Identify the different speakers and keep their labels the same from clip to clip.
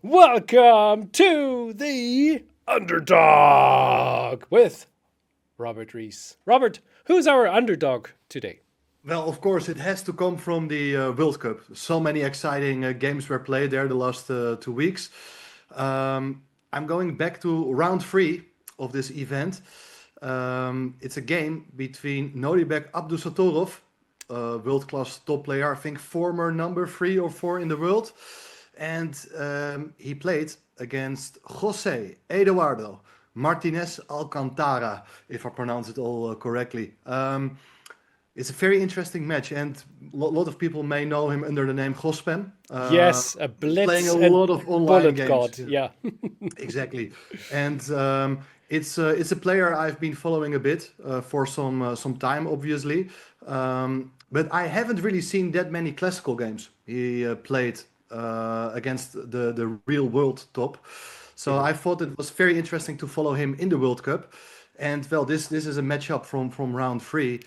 Speaker 1: Welcome to the Underdog with Robert Rees. Robert, who's our underdog today?
Speaker 2: Well, of course, it has to come from the World Cup. So many exciting games were played there the last 2 weeks. I'm going back to round three of this event. It's a game between Nodirbek Abdusattorov, world-class top player, I think former number 3 or 4 in the world, and he played against José Eduardo Martínez Alcántara, if I pronounce it all correctly. It's a very interesting match, and a lot of people may know him under the name Gospem.
Speaker 1: Yes, a
Speaker 2: He's playing
Speaker 1: blitz
Speaker 2: a
Speaker 1: and
Speaker 2: lot of online
Speaker 1: bullet
Speaker 2: games.
Speaker 1: god. Yeah.
Speaker 2: Exactly, and it's a player I've been following a bit for some time, obviously. But I haven't really seen that many classical games he played against the real world top. So
Speaker 1: Mhm.
Speaker 2: I thought it was very interesting to follow him in the World Cup. And well, this is a matchup from round three,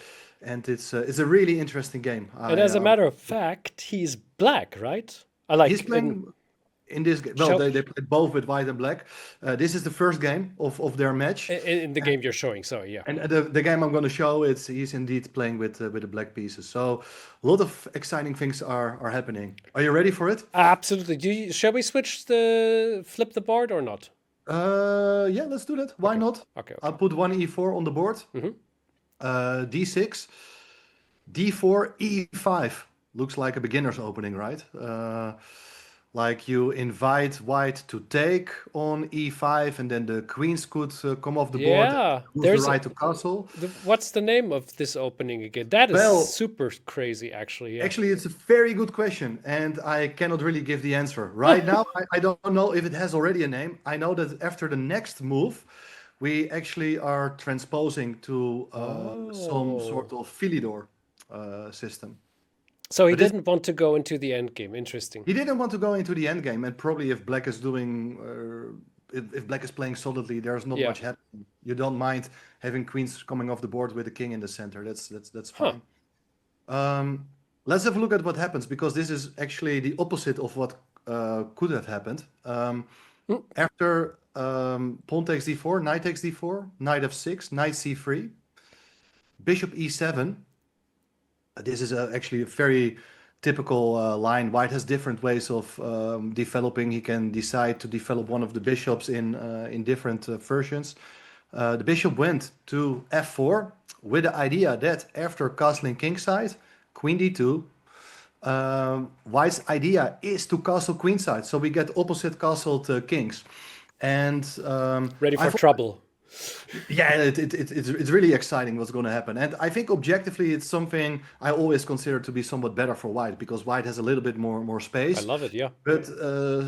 Speaker 2: and it's a really interesting game.
Speaker 1: And as a matter of fact, he's black, right? I
Speaker 2: He's
Speaker 1: like in
Speaker 2: playing in this game. Well,
Speaker 1: show
Speaker 2: they played both with white and black. This is the first game of their match,
Speaker 1: in the game you're showing. Sorry, yeah.
Speaker 2: and the game I'm going to show it's he's indeed playing with the black pieces. So a lot of exciting things are happening. Are you ready for it?
Speaker 1: Absolutely. Shall we flip the board or not?
Speaker 2: Yeah, let's do that. Why
Speaker 1: Okay.
Speaker 2: not?
Speaker 1: Okay,
Speaker 2: I'll
Speaker 1: okay.
Speaker 2: put one e4 on the board.
Speaker 1: Hmm.
Speaker 2: D6, D4, E5. Looks like a beginner's opening, right? Like you invite white to take on E5, and then the queens could come off the board and
Speaker 1: Yeah,
Speaker 2: lose the right to castle.
Speaker 1: what's the name of this opening again? That is
Speaker 2: Well,
Speaker 1: super crazy, actually. Yeah.
Speaker 2: actually, it's a very good question, and I cannot really give the answer. Right now, I don't know if it has already a name. I know that after the next move, we actually are transposing to some
Speaker 1: Oh,
Speaker 2: sort of Philidor system.
Speaker 1: so he
Speaker 2: But this
Speaker 1: didn't want to go into the end game. Interesting.
Speaker 2: He didn't want to go into the end game, and probably if Black is doing, if Black is playing solidly, there's not
Speaker 1: Yeah.
Speaker 2: much happening. You don't mind having queens coming off the board with the king in the center. That's
Speaker 1: Huh.
Speaker 2: fine. Um, let's have a look at what happens because this is actually the opposite of what could have happened.
Speaker 1: Mm.
Speaker 2: After pawn takes d4, knight takes d4, knight f6, knight c3, bishop e7. This is actually a very typical line. White has different ways of developing. He can decide to develop one of the bishops in different versions. The bishop went to f4 with the idea that after castling kingside, queen d2, White's idea is to castle queenside. So we get opposite castled kings. And
Speaker 1: Ready
Speaker 2: I
Speaker 1: for
Speaker 2: thought
Speaker 1: trouble.
Speaker 2: yeah, it's really exciting what's going to happen. And I think objectively, it's something I always consider to be somewhat better for White because White has a little bit more
Speaker 1: I
Speaker 2: space.
Speaker 1: love it. Yeah.
Speaker 2: But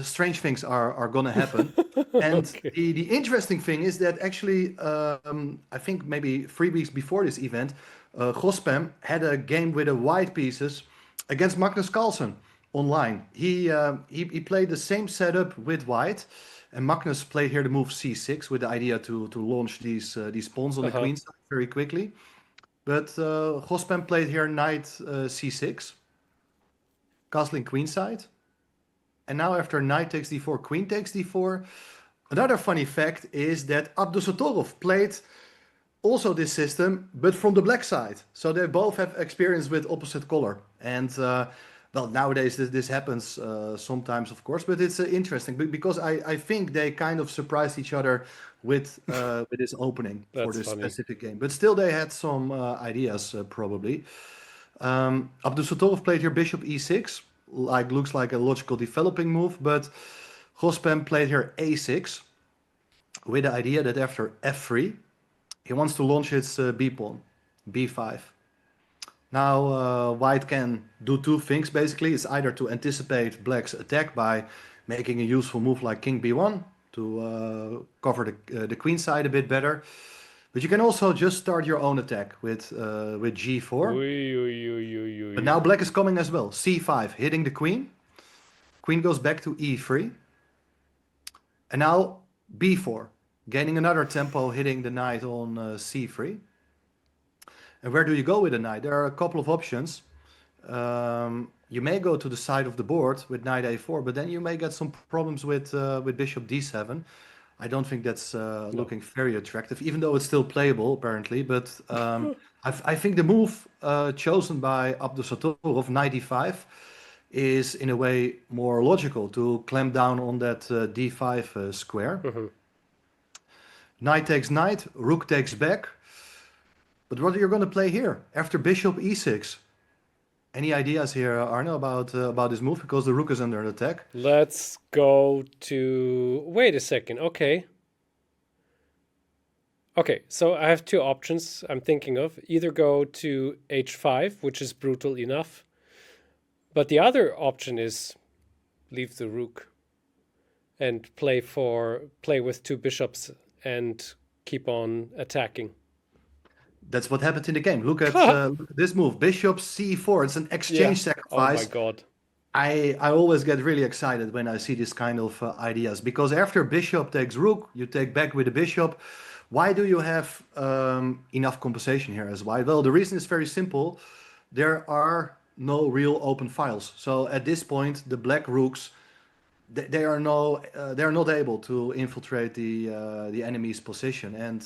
Speaker 2: strange things are going to happen. And
Speaker 1: Okay.
Speaker 2: the interesting thing is that actually, I think maybe 3 weeks before this event, Gospem had a game with the white pieces against Magnus Carlsen online. He played the same setup with white, and Magnus played here the move c6 with the idea to launch these pawns on
Speaker 1: Uh
Speaker 2: the
Speaker 1: huh.
Speaker 2: queen side very quickly. But Gospem played here knight c6, castling queenside. And now after knight takes d4, queen takes d4. Another funny fact is that Abdusattorov played also this system, but from the black side. So they both have experience with opposite color. And well, nowadays this happens sometimes, of course, but it's interesting because I think they kind of surprised each other with this opening for
Speaker 1: That's
Speaker 2: this
Speaker 1: funny.
Speaker 2: specific game. But still, they had some ideas probably. Abdusattorov played here bishop e6, like looks like a logical developing move, but Gospem played here a6 with the idea that after f3, he wants to launch his b pawn, b5. Now, white can do two things basically. It's either to anticipate black's attack by making a useful move like king b1 to cover the queen side a bit better. But you can also just start your own attack with g4.
Speaker 1: Ui, ui, ui, ui,
Speaker 2: But
Speaker 1: ui.
Speaker 2: now black is coming as well. c5, hitting the queen. Queen goes back to e3. And now b4, gaining another tempo, hitting the knight on c3. And where do you go with the knight? There are a couple of options. you may go to the side of the board with knight a4, but then you may get some problems with bishop d7. I don't think that's
Speaker 1: No.
Speaker 2: looking very attractive, even though it's still playable apparently. But I think the move chosen by Abdusattorov, knight d5, is in a way more logical to clamp down on that d5 square. Knight takes knight, rook takes back. But what are you going to play here after bishop e6? Any ideas here, Arno, about this move? Because the rook is under attack.
Speaker 1: Let's go to... Wait a second. Okay. Okay, so I have two options I'm thinking of. Either go to h5, which is brutal enough. But the other option is leave the rook and play with two bishops and keep on attacking.
Speaker 2: That's what happened in the game. Look at this move, bishop c4. It's an exchange sacrifice.
Speaker 1: Oh my god.
Speaker 2: I always get really excited when I see this kind of ideas, because after bishop takes rook, you take back with the bishop. Why do you have enough compensation here as white? Well, the reason is very simple. There are no real open files. So at this point, the black rooks, they are not able to infiltrate the enemy's position. And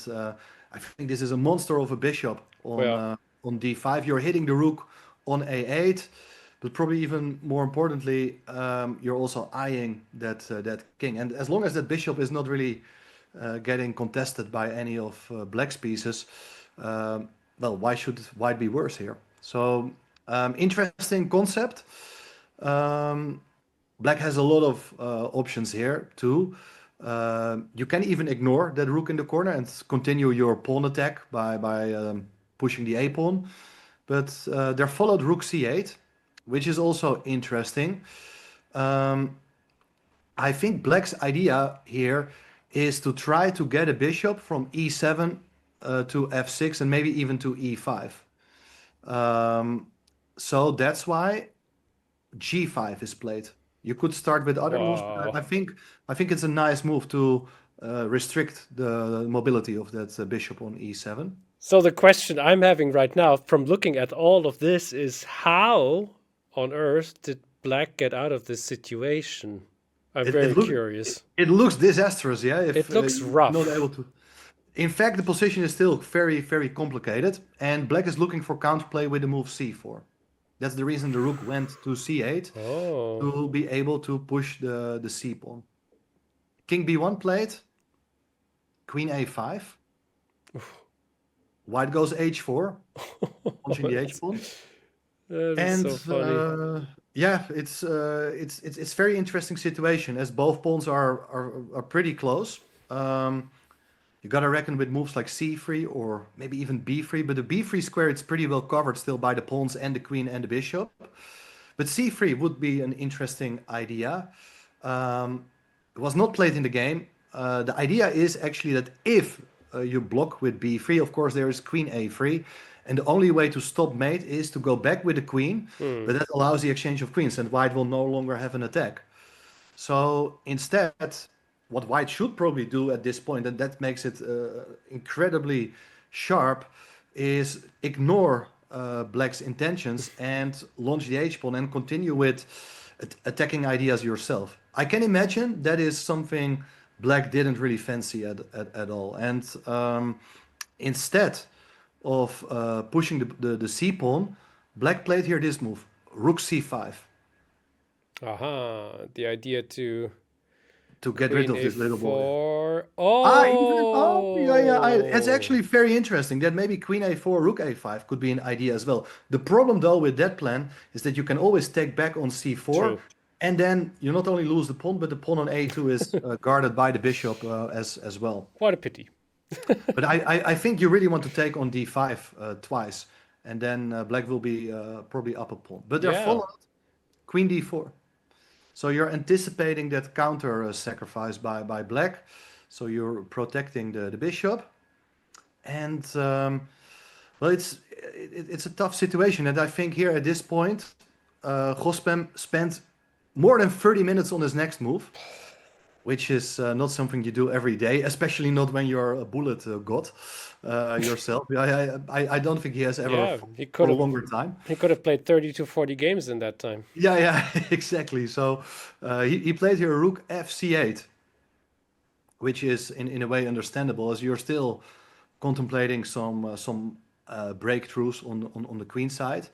Speaker 2: I think this is a monster of a bishop on d5. You're hitting the rook on a8, but probably even more importantly, you're also eyeing that king. And as long as that bishop is not really getting contested by any of black's pieces, well, why should white be worse here? So interesting concept. Black has a lot of options here too. You can even ignore that rook in the corner and continue your pawn attack by pushing the a pawn. But there followed rook c8, which is also interesting. I think black's idea here is to try to get a bishop from e7 to f6 and maybe even to e5. So that's why g5 is played. You could start with other moves, but I think it's a nice move to restrict the mobility of that bishop on e7.
Speaker 1: So the question I'm having right now, from looking at all of this, is how on earth did black get out of this situation? I'm very curious.
Speaker 2: It looks disastrous, yeah.
Speaker 1: It looks rough.
Speaker 2: Not able to. In fact, the position is still very, very complicated, and black is looking for counterplay with the move c4. That's the reason the rook went to c8 to be able to push the c pawn. King b1 played, queen a5. White goes h4, punching the h pawn.
Speaker 1: And so funny.
Speaker 2: Yeah, it's very interesting situation as both pawns are pretty close. You gotta reckon with moves like c3 or maybe even b3, but the b3 square it's pretty well covered still by the pawns and the queen and the bishop. But c3 would be an interesting idea. It was not played in the game. The idea is actually that if you block with b3, of course there is queen a3. And the only way to stop mate is to go back with the queen, but that allows the exchange of queens, and white will no longer have an attack. So instead, what white should probably do at this point, and that makes it incredibly sharp, is ignore black's intentions and launch the h-pawn and continue with attacking ideas yourself. I can imagine that is something black didn't really fancy at all. And instead of pushing the c-pawn, black played here this move, rook c5.
Speaker 1: The idea to
Speaker 2: get rid of this little boy.
Speaker 1: Yeah.
Speaker 2: It's actually very interesting that maybe queen a4, rook a5 could be an idea as well. The problem though with that plan is that you can always take back on c4. True. And then you not only lose the pawn, but the pawn on a2 is guarded by the bishop as well.
Speaker 1: What a pity.
Speaker 2: But I think you really want to take on d5 twice, and then black will be probably up a pawn. But they're followed queen d4. So you're anticipating that counter sacrifice by black. So you're protecting the bishop. And well, it's a tough situation. And I think here at this point, Gospem spent more than 30 minutes on his next move. which is not something you do every day, especially not when you're a bullet god yourself. I don't think he has ever
Speaker 1: Yeah,
Speaker 2: fought for a longer time.
Speaker 1: he could have played 30 to 40 games in that time.
Speaker 2: Yeah, yeah, exactly. So he played here rook fc8, which is in a way understandable as you're still contemplating some breakthroughs on the queen side.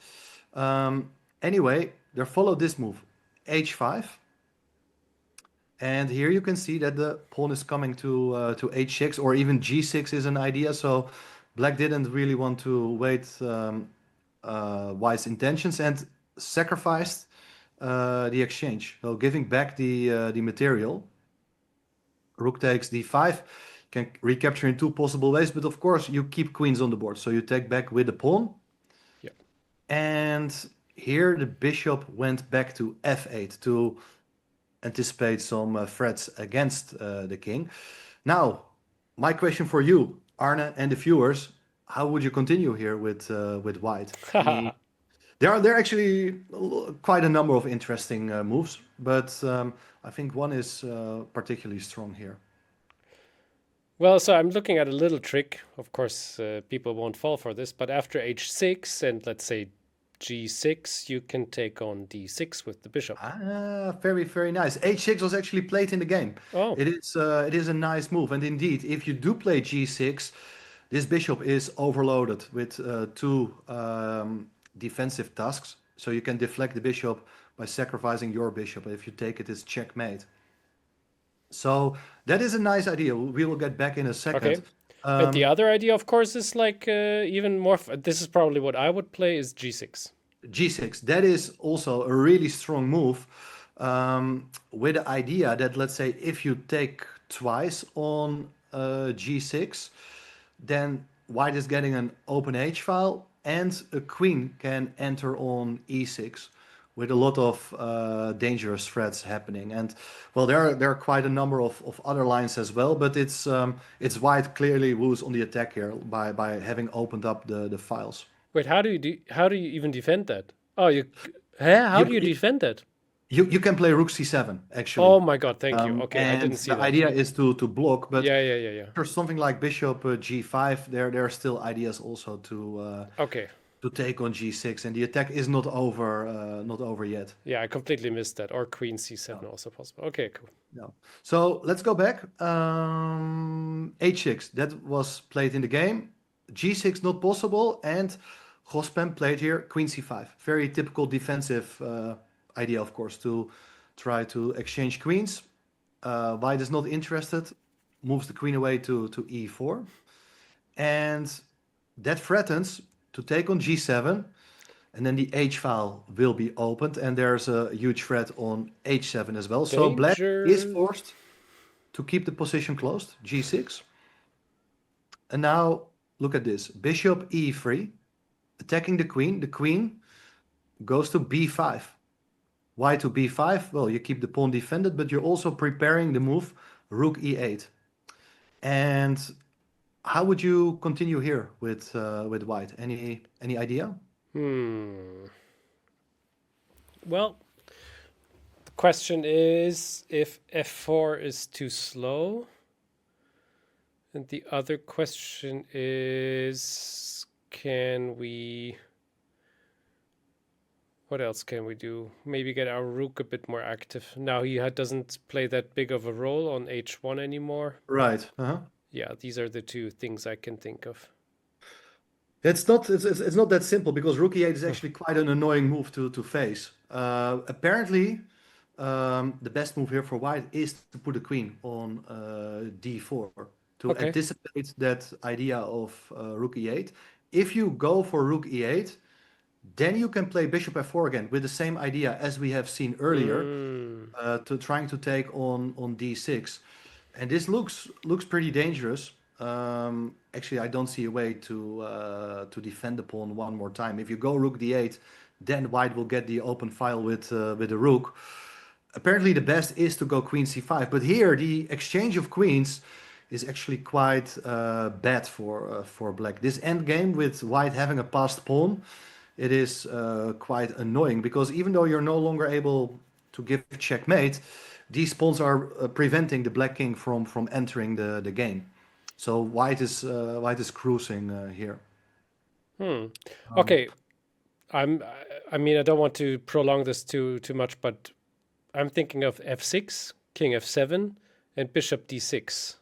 Speaker 2: Anyway, there followed this move, h5. And here you can see that the pawn is coming to h6, or even g6 is an idea. So black didn't really want to wait white's intentions and sacrificed the exchange. So giving back the material. Rook takes d5, can recapture in two possible ways, but of course you keep queens on the board. So you take back with the pawn.
Speaker 1: Yeah.
Speaker 2: And here the bishop went back to f8 to anticipate some threats against the king. Now, my question for you, Arne, and the viewers: how would you continue here with white? There are actually quite a number of interesting moves, but I think one is particularly strong here.
Speaker 1: Well, so I'm looking at a little trick. Of course, people won't fall for this, but after h6 and let's say g6, you can take on d6 with the bishop.
Speaker 2: Very, very nice. H6 was actually played in the game.
Speaker 1: Oh,
Speaker 2: It is a nice move, and indeed, if you do play g6, this bishop is overloaded with two defensive tasks. So you can deflect the bishop by sacrificing your bishop. If you take it, it's checkmate. So that is a nice idea. We will get back in a second.
Speaker 1: okay. And the other idea, of course, is like even more. This is probably what I would play is g6.
Speaker 2: G6, that is also a really strong move, with the idea that, let's say, if you take twice on G6, then white is getting an open H file and a queen can enter on E6 with a lot of dangerous threats happening. And well, there are quite a number of other lines as well, but it's white clearly who's on the attack here by having opened up the files.
Speaker 1: Wait, how do you even defend that? Oh, how do you
Speaker 2: You,
Speaker 1: defend that?
Speaker 2: you can play rook c7 actually.
Speaker 1: Oh my god, thank you. Okay, I
Speaker 2: And
Speaker 1: didn't see
Speaker 2: the
Speaker 1: that.
Speaker 2: idea is to block, but
Speaker 1: Yeah.
Speaker 2: for something like bishop g5, there are still ideas also
Speaker 1: Okay.
Speaker 2: to take on g6, and the attack is not over yet.
Speaker 1: Yeah, I completely missed that. Or queen c7
Speaker 2: No,
Speaker 1: also possible. Okay, cool.
Speaker 2: no. So let's go back. H6, that was played in the game. G6 not possible, and Gospem played here queen c5. Very typical defensive idea, of course, to try to exchange queens. White is not interested, moves the queen away to e4, and that threatens to take on g7, and then the h file will be opened, and there's a huge threat on h7 as well. So black is
Speaker 1: Danger.
Speaker 2: forced to keep the position closed, g6. And now look at this, bishop e3, attacking the queen. The queen goes to b5. Why to b5? Well, you keep the pawn defended, but you're also preparing the move rook e8. And how would you continue here with white? Any idea?
Speaker 1: Well, the question is if f4 is too slow. And the other question is, what else can we do? Maybe get our rook a bit more active. Now he doesn't play that big of a role on h1 anymore.
Speaker 2: Right.
Speaker 1: Yeah, these are the two things I can think of.
Speaker 2: It's not that simple, because rook e8 is actually quite an annoying move to face. Apparently, the best move here for white is to put a queen on d4 to
Speaker 1: Okay.
Speaker 2: anticipate that idea of rook e8. If you go for rook e8, then you can play bishop f4 again with the same idea as we have seen earlier, to trying to take on d6, and this looks pretty dangerous. Actually, I don't see a way to defend the pawn one more time. If you go rook d8, then white will get the open file with the rook. Apparently, the best is to go queen c5, but here the exchange of queens is actually quite bad for black. This endgame with white having a passed pawn, it is quite annoying, because even though you're no longer able to give checkmate, these pawns are preventing the black king from entering the game. So white is cruising here. Um,
Speaker 1: Okay, I'm. I mean, I don't want to prolong this too much, but I'm thinking of f6, king f7, and bishop d6.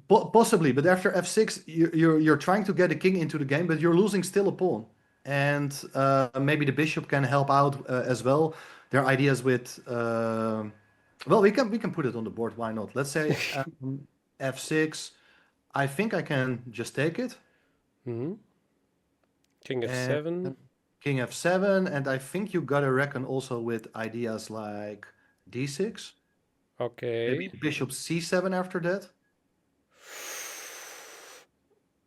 Speaker 2: Possibly, but after f6, you're trying to get a king into the game, but you're losing still a pawn, and maybe the bishop can help out as well. There are ideas with, well, we can put it on the board. Why not? Let's say f6. I think I can just take it,
Speaker 1: Hmm. King
Speaker 2: and
Speaker 1: f7.
Speaker 2: king f7, and I think you gotta reckon also with ideas like d6, maybe
Speaker 1: Okay.
Speaker 2: bishop c7 after that.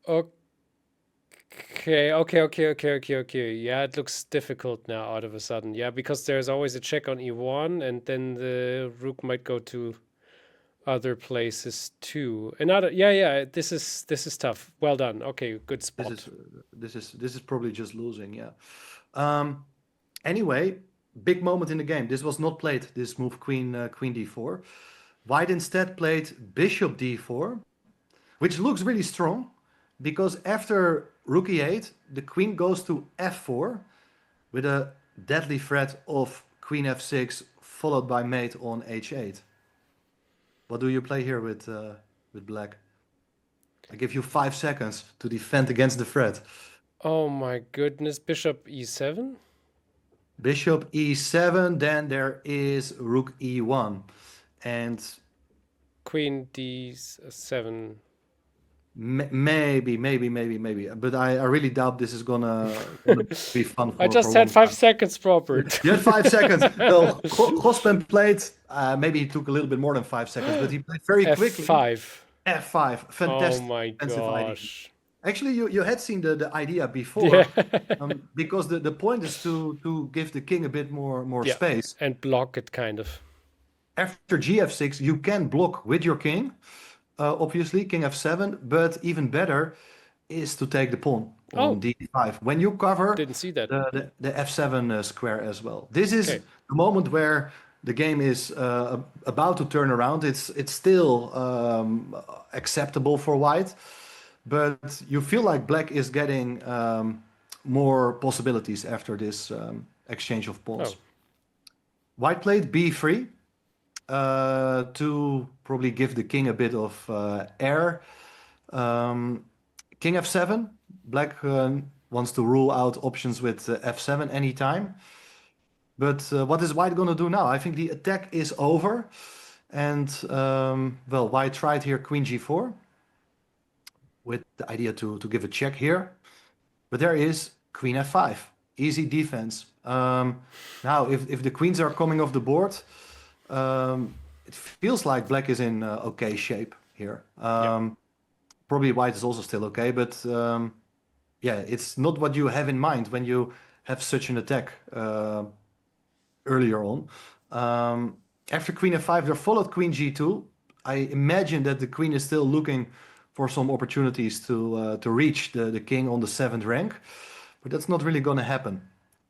Speaker 1: Okay. Yeah, it looks difficult now out of a sudden. Yeah, because there's always a check on e1, and then the rook might go to other places too. Another, yeah. This is tough. Well done. Okay, good
Speaker 2: This
Speaker 1: spot.
Speaker 2: is this is probably just losing, yeah. Um, anyway, big moment in the game. This was not played. This move, queen d4. White instead played bishop d4, which looks really strong because after rook e8, the queen goes to f4 with a deadly threat of queen f6 followed by mate on h8. What do you play here with black? I give you 5 seconds to defend against the threat.
Speaker 1: Oh my goodness, bishop e7.
Speaker 2: Bishop e7, then there is rook e1. And
Speaker 1: Queen d7.
Speaker 2: maybe. But I really doubt this is gonna be fun
Speaker 1: I
Speaker 2: for
Speaker 1: just
Speaker 2: a
Speaker 1: had
Speaker 2: long
Speaker 1: five
Speaker 2: time.
Speaker 1: seconds, Robert.
Speaker 2: You had 5 seconds. No, Hospen played, maybe he took a little bit more than 5 seconds, but he played very quickly.
Speaker 1: f5.
Speaker 2: F5,
Speaker 1: Oh
Speaker 2: fantastic
Speaker 1: my
Speaker 2: defensive idea.
Speaker 1: gosh.
Speaker 2: Actually, you had seen the idea
Speaker 1: Yeah.
Speaker 2: before, because the point is to give the king a bit more
Speaker 1: Yeah.
Speaker 2: space.
Speaker 1: And block it kind of.
Speaker 2: After gf6, you can block with your king, obviously, king f7, but even better is to take the pawn on
Speaker 1: Oh,
Speaker 2: d5. When you cover
Speaker 1: didn't see that.
Speaker 2: the f7 square as well. This is
Speaker 1: Okay.
Speaker 2: the moment where the game is about to turn around. It's still acceptable for white, but you feel like black is getting more possibilities after this exchange of pawns.
Speaker 1: Oh.
Speaker 2: White played b3 to probably give the king a bit of air. King f7. Black wants to rule out options with f7 anytime. But what is white going to do now? I think the attack is over. And, well, white tried here queen g4 with the idea to give a check here. But there is queen f5. Easy defense. Now, if the queens are coming off the board, it feels like black is in okay shape here.
Speaker 1: Yeah.
Speaker 2: Probably white is also still okay, but yeah, it's not what you have in mind when you have such an attack earlier on. After queen f5, there followed queen g2. I imagine that the queen is still looking for some opportunities to reach the king on the 7th rank, but that's not really going to happen.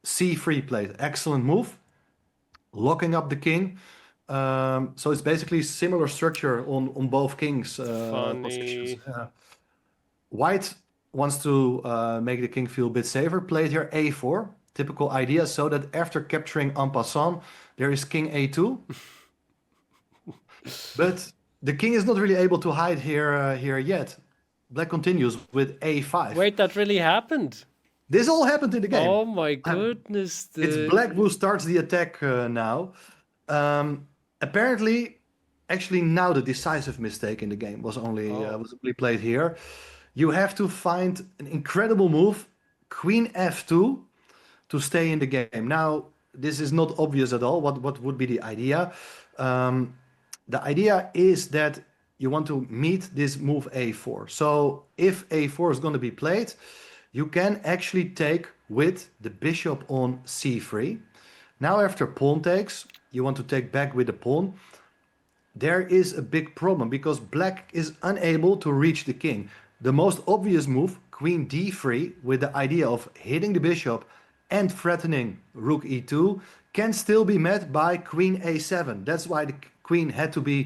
Speaker 2: c3 played, excellent move, locking up the king. So it's basically similar structure on both kings positions.
Speaker 1: Funny.
Speaker 2: White wants to make the king feel a bit safer. Played here a4, typical idea, so that after capturing en passant, there is king a2. But the king is not really able to hide here yet. Black continues with a5.
Speaker 1: Wait, that really happened.
Speaker 2: This all happened in the game.
Speaker 1: Oh my goodness.
Speaker 2: It's black who starts the attack now. Apparently, actually now the decisive mistake in the game was only played here. You have to find an incredible move, queen f2, to stay in the game. Now, this is not obvious at all. What would be the idea? The idea is that you want to meet this move a4. So if a4 is going to be played, you can actually take with the bishop on c3. Now after pawn takes, you want to take back with the pawn. There is a big problem because black is unable to reach the king. The most obvious move, queen d3, with the idea of hitting the bishop and threatening rook e2, can still be met by queen a7. That's why the queen had to be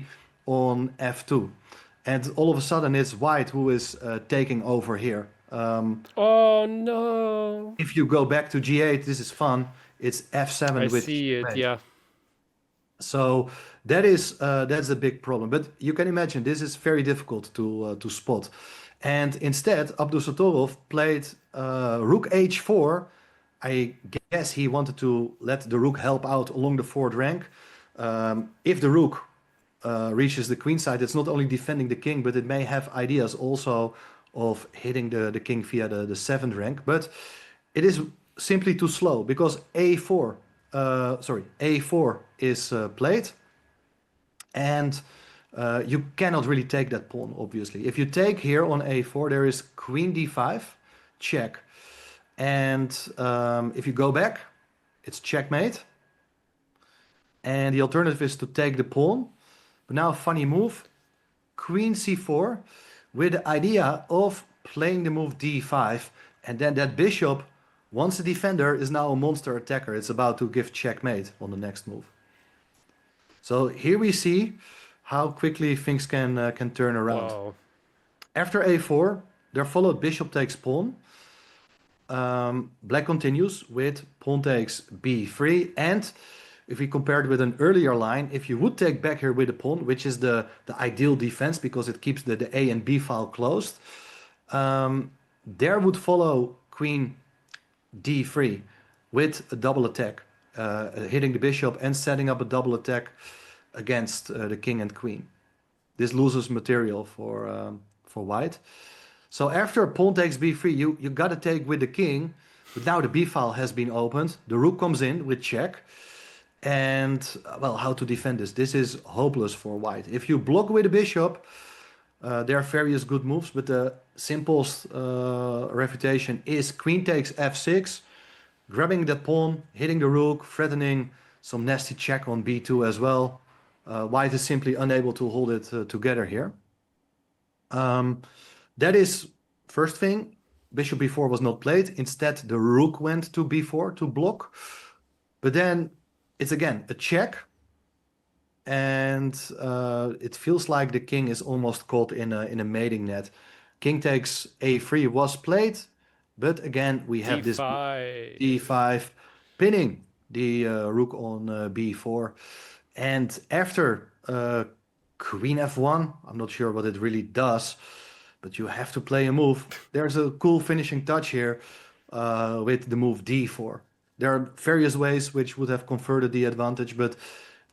Speaker 2: on f2. And all of a sudden it's white who is taking over here.
Speaker 1: Oh no.
Speaker 2: If you go back to g8, this is fun. It's f7
Speaker 1: I
Speaker 2: with
Speaker 1: see it,
Speaker 2: checkmate.
Speaker 1: yeah.
Speaker 2: So that's a big problem. But you can imagine this is very difficult to spot. And instead, Abdusattorov played rook h4. I guess he wanted to let the rook help out along the fourth rank. If the rook reaches the queen side, it's not only defending the king, but it may have ideas also of hitting the king via the seventh rank. But it is simply too slow because a4 is played, and you cannot really take that pawn, obviously. If you take here on a4, there is queen d5, check. And if you go back, it's checkmate. And the alternative is to take the pawn. But now, funny move, queen c4, with the idea of playing the move d5. And then that bishop, once a defender, is now a monster attacker. It's about to give checkmate on the next move. So here we see how quickly things can turn around.
Speaker 1: Wow.
Speaker 2: After a4, there followed bishop takes pawn. Black continues with pawn takes b3. And if we compare it with an earlier line, if you would take back here with a pawn, which is the ideal defense because it keeps the A and B file closed, there would follow queen d3 with a double attack, hitting the bishop and setting up a double attack against the king and queen. This loses material for white. So after pawn takes b3, you got to take with the king, but now the b file has been opened. The rook comes in with check. And, well, how to defend this? This is hopeless for white. If you block with the bishop, there are various good moves, but the simplest refutation is queen takes f6, grabbing that pawn, hitting the rook, threatening some nasty check on b2 as well. White is simply unable to hold it together here. That is first thing. Bishop b4 was not played. Instead, the rook went to b4 to block. But then it's again a check. And it feels like the king is almost caught in a mating net. King takes a3 was played. But again, we have this d5 pinning the rook on b4. And after queen f1, I'm not sure what it really does, but you have to play a move. There's a cool finishing touch here with the move d4. There are various ways which would have converted the advantage, but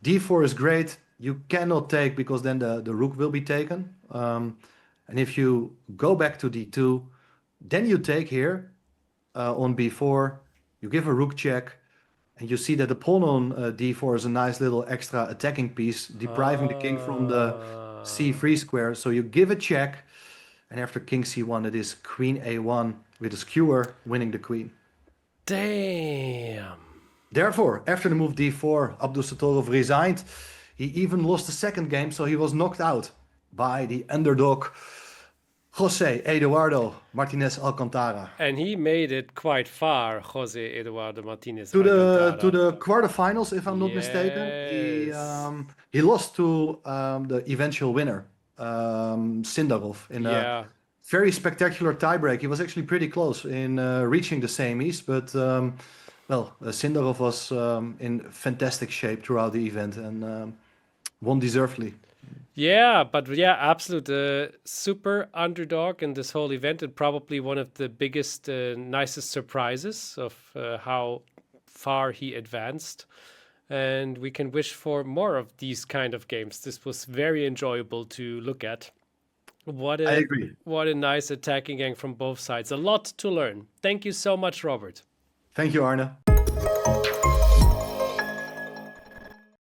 Speaker 2: d4 is great. You cannot take because then the rook will be taken. And if you go back to d2, then you take here on b4, you give a rook check, and you see that the pawn on d4 is a nice little extra attacking piece, depriving the king from the c3 square. So you give a check, and after king c1, it is queen a1 with a skewer winning the queen.
Speaker 1: Damn.
Speaker 2: Therefore, after the move d4, Abdusattorov resigned. He even lost the second game, so he was knocked out by the underdog José Eduardo Martínez Alcántara.
Speaker 1: And he made it quite far, José Eduardo Martínez
Speaker 2: to
Speaker 1: Alcántara.
Speaker 2: the quarterfinals, if I'm not mistaken. He lost to the eventual winner, Sindarov, in a very spectacular tiebreak. He was actually pretty close in reaching the semis, but Sindarov was in fantastic shape throughout the event and won deservedly.
Speaker 1: Yeah, but yeah, absolute super underdog in this whole event, and probably one of the biggest, nicest surprises of how far he advanced. And we can wish for more of these kind of games. This was very enjoyable to look at. I agree. What a nice attacking game from both sides. A lot to learn. Thank you so much, Robert.
Speaker 2: Thank you, Arne.